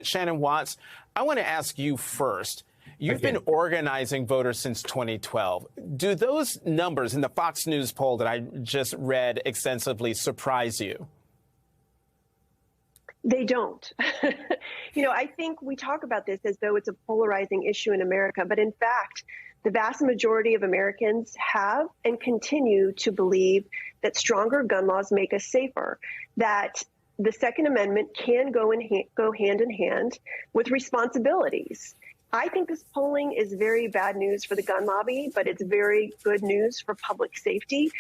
Shannon Watts, I want to ask you first. You've been organizing voters since 2012. Do those numbers in the Fox News poll that I just read extensively surprise you? They don't. I think we talk about this as though it's a polarizing issue in America, but in fact, the vast majority of Americans have and continue to believe that stronger gun laws make us safer, that the Second Amendment can go hand in hand with responsibilities. I think this polling is very bad news for the gun lobby, but it's very good news for public safety.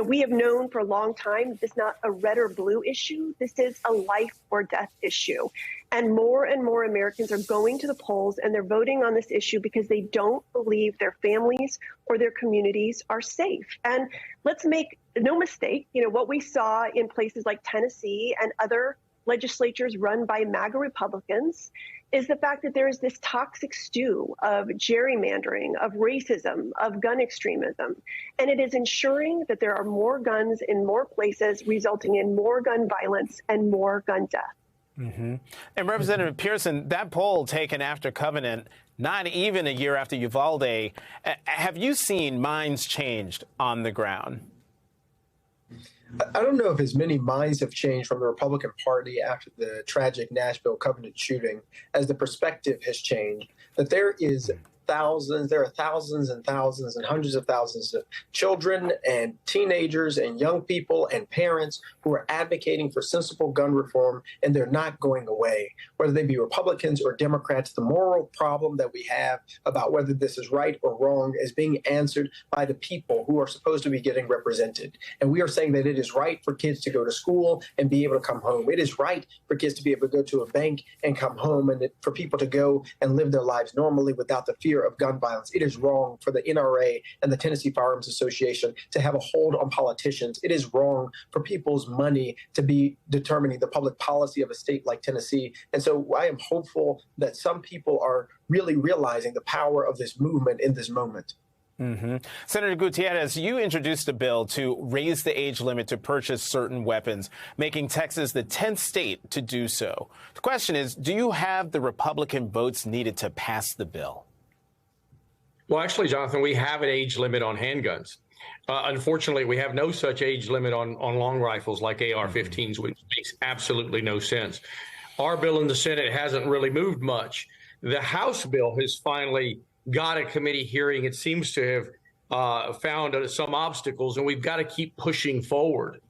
We have known for a long time this is not a red or blue issue. This is a life or death issue. And more Americans are going to the polls and they're voting on this issue because they don't believe their families or their communities are safe. And let's make no mistake, what we saw in places like Tennessee and other legislatures run by MAGA Republicans is the fact that there is this toxic stew of gerrymandering, of racism, of gun extremism. And it is ensuring that there are more guns in more places, resulting in more gun violence and more gun death. Mm-hmm. And Representative Pearson, that poll taken after Covenant, not even a year after Uvalde, have you seen minds changed on the ground? I don't know if as many minds have changed from the Republican Party after the tragic Nashville Covenant shooting as the perspective has changed, that there are thousands and thousands and hundreds of thousands of children and teenagers and young people and parents who are advocating for sensible gun reform, and they're not going away. Whether they be Republicans or Democrats, the moral problem that we have about whether this is right or wrong is being answered by the people who are supposed to be getting represented. And we are saying that it is right for kids to go to school and be able to come home. It is right for kids to be able to go to a bank and come home, and for people to go and live their lives normally without the fear of gun violence. It is wrong for the NRA and the Tennessee Firearms Association to have a hold on politicians. It is wrong for people's money to be determining the public policy of a state like Tennessee. And so I am hopeful that some people are really realizing the power of this movement in this moment. Mm-hmm. Senator Gutierrez, you introduced a bill to raise the age limit to purchase certain weapons, making Texas the 10th state to do so. The question is, do you have the Republican votes needed to pass the bill? Well, actually, Jonathan, we have an age limit on handguns. Unfortunately, we have no such age limit on long rifles like AR-15s, which makes absolutely no sense. Our bill in the Senate hasn't really moved much. The House bill has finally got a committee hearing. It seems to have found some obstacles, and we've got to keep pushing forward.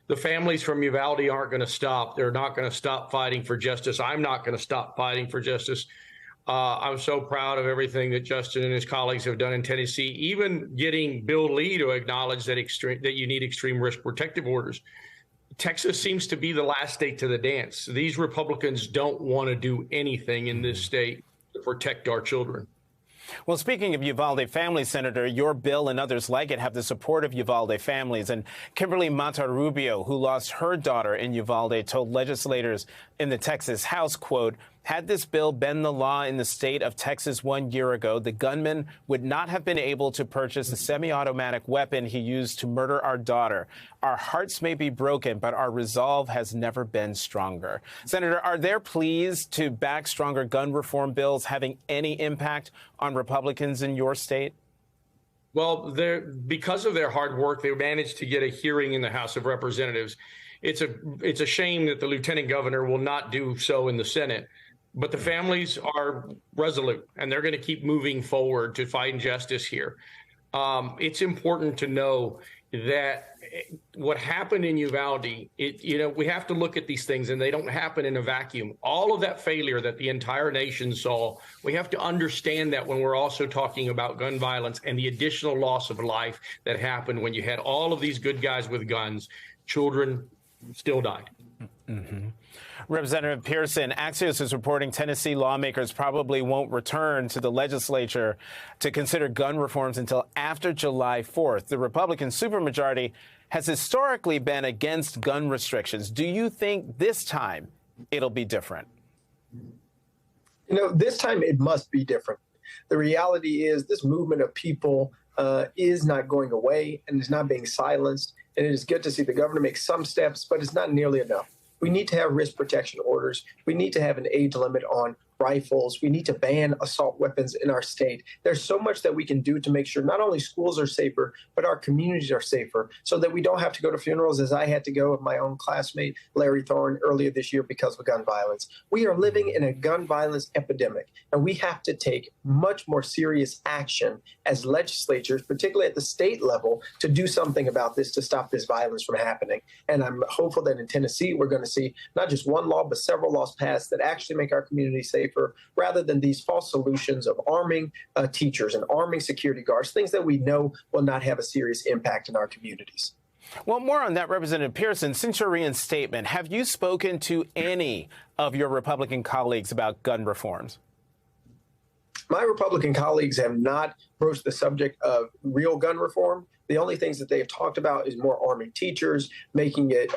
The families from Uvalde aren't going to stop. They're not going to stop fighting for justice. I'm not going to stop fighting for justice. I'm so proud of everything that Justin and his colleagues have done in Tennessee, even getting Bill Lee to acknowledge that you need extreme risk protective orders. Texas seems to be the last state to the dance. These Republicans don't want to do anything in this state to protect our children. Well, speaking of Uvalde families, Senator, your bill and others like it have the support of Uvalde families. And Kimberly Montarrubio, who lost her daughter in Uvalde, told legislators in the Texas House, quote, "Had this bill been the law in the state of Texas 1 year ago, the gunman would not have been able to purchase the semi-automatic weapon he used to murder our daughter. Our hearts may be broken, but our resolve has never been stronger." Senator, are their pleas to back stronger gun reform bills having any impact on Republicans in your state? Well, because of their hard work, they managed to get a hearing in the House of Representatives. It's a shame that the lieutenant governor will not do so in the Senate. But the families are resolute, and they're going to keep moving forward to find justice here. It's important to know that what happened in Uvalde, we have to look at these things, and they don't happen in a vacuum. All of that failure that the entire nation saw, we have to understand that when we're also talking about gun violence and the additional loss of life that happened when you had all of these good guys with guns, children still died. Mm-hmm. Representative Pearson, Axios is reporting Tennessee lawmakers probably won't return to the legislature to consider gun reforms until after July 4th. The Republican supermajority has historically been against gun restrictions. Do you think this time it'll be different? This time it must be different. The reality is this movement of people is not going away and is not being silenced. And it is good to see the governor make some steps, but it's not nearly enough. We need to have risk protection orders. We need to have an age limit on rifles. We need to ban assault weapons in our state. There's so much that we can do to make sure not only schools are safer, but our communities are safer, so that we don't have to go to funerals, as I had to go of my own classmate, Larry Thorne, earlier this year because of gun violence. We are living in a gun violence epidemic, and we have to take much more serious action as legislatures, particularly at the state level, to do something about this, to stop this violence from happening. And I'm hopeful that in Tennessee, we're going to see not just one law, but several laws passed that actually make our community safer, rather than these false solutions of arming teachers and arming security guards, things that we know will not have a serious impact in our communities. Well, more on that, Representative Pearson. Since your reinstatement, have you spoken to any of your Republican colleagues about gun reforms? My Republican colleagues have not broached the subject of real gun reform. The only things that they've talked about is more arming teachers, making it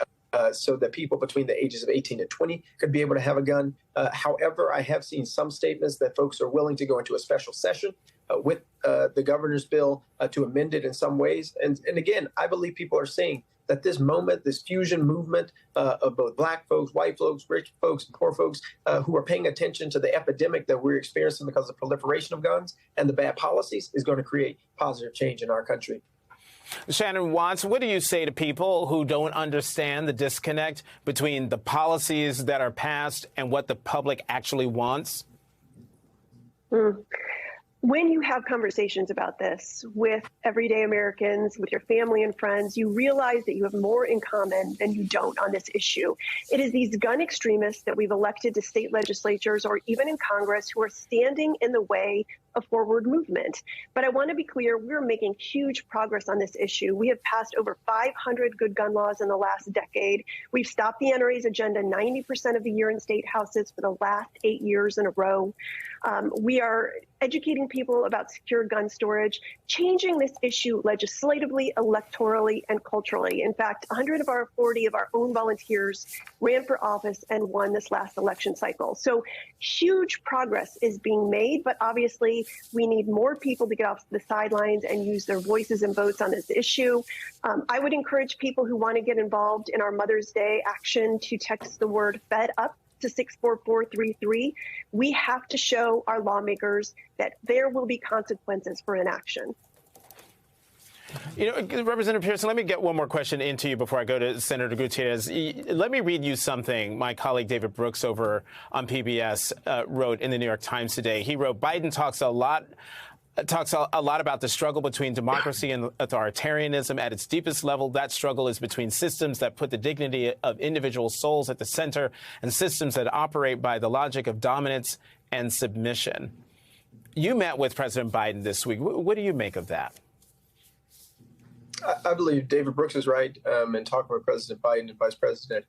so that people between the ages of 18 and 20 could be able to have a gun. However, I have seen some statements that folks are willing to go into a special session with the governor's bill to amend it in some ways. And again, I believe people are seeing that this moment, this fusion movement of both black folks, white folks, rich folks, and poor folks who are paying attention to the epidemic that we're experiencing because of the proliferation of guns and the bad policies is going to create positive change in our country. Shannon Watts, what do you say to people who don't understand the disconnect between the policies that are passed and what the public actually wants? When you have conversations about this with everyday Americans, with your family and friends, you realize that you have more in common than you don't on this issue. It is these gun extremists that we've elected to state legislatures or even in Congress who are standing in the way of forward movement. But I want to be clear, we're making huge progress on this issue. We have passed over 500 good gun laws in the last decade. We've stopped the NRA's agenda 90% of the year in state houses for the last 8 years in a row. We are educating people about secure gun storage, changing this issue legislatively, electorally, and culturally. In fact, 140 of our own volunteers ran for office and won this last election cycle. So huge progress is being made, but obviously we need more people to get off the sidelines and use their voices and votes on this issue. I would encourage people who want to get involved in our Mother's Day action to text the word FED UP to 64433. We have to show our lawmakers that there will be consequences for inaction. You know, Representative Pearson, let me get one more question into you before I go to Senator Gutierrez. Let me read you something my colleague David Brooks over on PBS wrote in the New York Times today. He wrote, Biden talks a lot about the struggle between democracy and authoritarianism at its deepest level. That struggle is between systems that put the dignity of individual souls at the center and systems that operate by the logic of dominance and submission. You met with President Biden this week. What do you make of that? I believe David Brooks is right in talking with President Biden and Vice President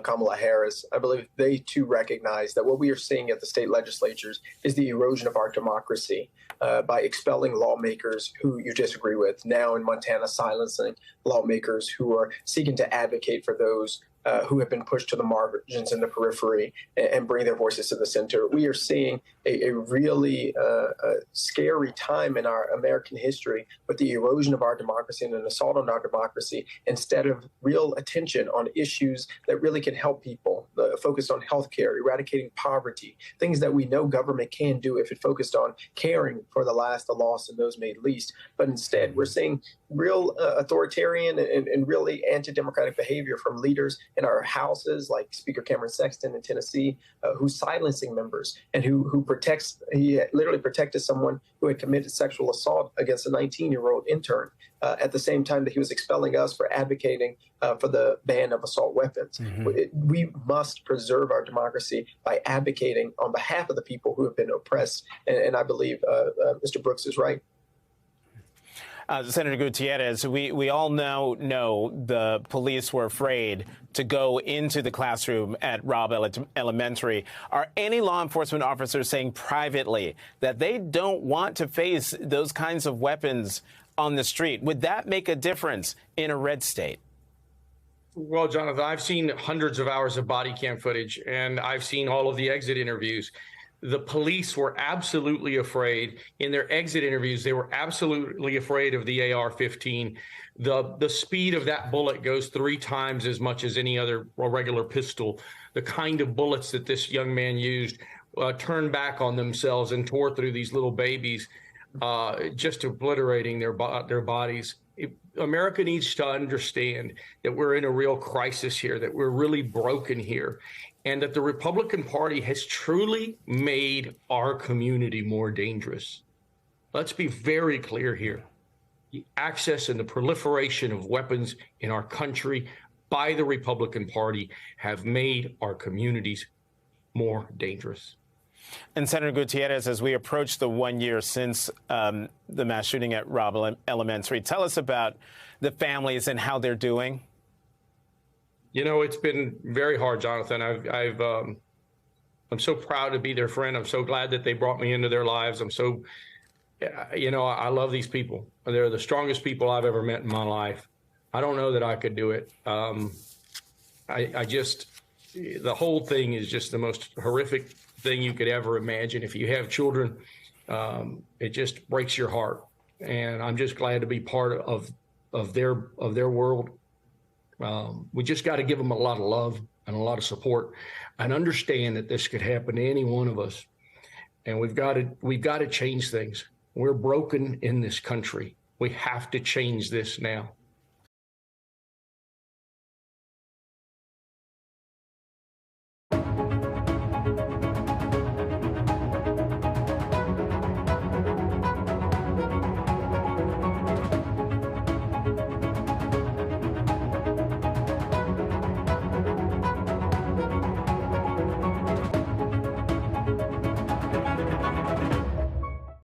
Kamala Harris. I believe they too recognize that what we are seeing at the state legislatures is the erosion of our democracy by expelling lawmakers who you disagree with. Now in Montana, silencing lawmakers who are seeking to advocate for those who have been pushed to the margins and the periphery and bring their voices to the center. We are seeing a really scary time in our American history with the erosion of our democracy and an assault on our democracy instead of real attention on issues that really can help people, focused on healthcare, eradicating poverty, things that we know government can do if it focused on caring for the last, the lost, and those made least. But instead, we're seeing real authoritarian and really anti-democratic behavior from leaders in our houses, like Speaker Cameron Sexton in Tennessee, who's silencing members and who he literally protected someone who had committed sexual assault against a 19-year-old intern at the same time that he was expelling us for advocating for the ban of assault weapons. Mm-hmm. We must preserve our democracy by advocating on behalf of the people who have been oppressed. And I believe Mr. Brooks is right. Senator Gutierrez, we all know the police were afraid to go into the classroom at Robb Elementary. Are any law enforcement officers saying privately that they don't want to face those kinds of weapons on the street? Would that make a difference in a red state? Well, Jonathan, I've seen hundreds of hours of body cam footage, and I've seen all of the exit interviews. The police were absolutely afraid. In their exit interviews, they were absolutely afraid of the AR-15. The speed of that bullet goes 3 times as much as any other regular pistol. The kind of bullets that this young man used turned back on themselves and tore through these little babies, just obliterating their bodies. America needs to understand that we're in a real crisis here, that we're really broken here, and that the Republican Party has truly made our community more dangerous. Let's be very clear here. The access and the proliferation of weapons in our country by the Republican Party have made our communities more dangerous. And Senator Gutierrez, as we approach the 1 year since the mass shooting at Robb Elementary, tell us about the families and how they're doing. You know, it's been very hard, Jonathan. I'm so proud to be their friend. I'm so glad that they brought me into their lives. I love these people. They're the strongest people I've ever met in my life. I don't know that I could do it. The whole thing is just the most horrific thing you could ever imagine. If you have children, it just breaks your heart. And I'm just glad to be part of their world. We just got to give them a lot of love and a lot of support, and understand that this could happen to any one of us. And we've got to change things. We're broken in this country. We have to change this now.